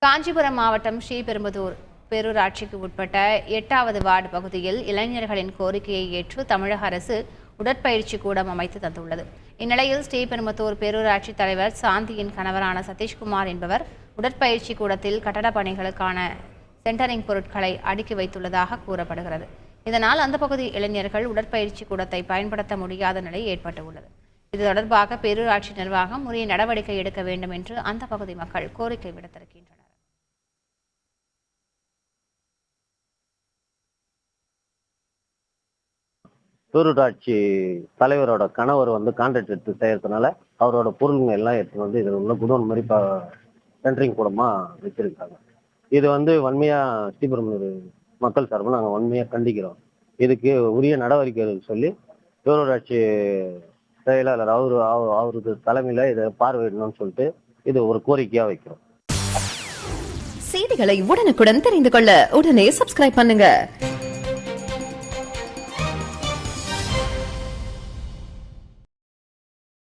காஞ்சிபுரம் மாவட்டம் ஸ்ரீபெரும்புதூர் பேரூராட்சிக்கு உட்பட்ட 8வது வார்டு பகுதியில் இளைஞர்களின் கோரிக்கையை ஏற்று தமிழக அரசு உடற்பயிற்சி கூடம் அமைத்து தந்துள்ளது. இந்நிலையில் ஸ்ரீபெரும்புதூர் பேரூராட்சி தலைவர் சாந்தியின் கணவரான சதீஷ்குமார் என்பவர் உடற்பயிற்சி கூடத்தில் கட்டட பணிகளுக்கான சென்டரிங் பொருட்களை அடுக்கி வைத்துள்ளதாக கூறப்படுகிறது. இதனால் அந்த பகுதி இளைஞர்கள் உடற்பயிற்சி கூடத்தை பயன்படுத்த முடியாத நிலை ஏற்பட்டுள்ளது. இது தொடர்பாக பேரூராட்சி நிர்வாகம் உரிய நடவடிக்கை எடுக்க வேண்டும் என்று அந்த பகுதி மக்கள் கோரிக்கை விடுத்திருக்கின்றனர். பேரூராட்சி தலைவரோட கணவர் கான்ட்ராக்ட் எடுத்து செய்யறதுனால அவரோட பொருளுங்க எல்லாம் எடுத்து இது உள்ள குடோன் மாதிரி சென்டரிங் கூடமா வச்சிருக்காங்க. இது வன்மையா ஸ்ரீபெரும்புதூர் மக்கள் சார்பில் நாங்கள் வன்மையா கண்டிக்கிறோம். இதுக்கு உரிய நடவடிக்கைகள் சொல்லி பேரூராட்சி செயலாளர் அவருக்கு தலைமையில இதை பார்வையிடணும்னு சொல்லிட்டு இது ஒரு கோரிக்கையா வைக்கிறோம். செய்திகளை உடனுக்குடன் தெரிந்து கொள்ள உடனே சப்ஸ்கிரைப் பண்ணுங்க.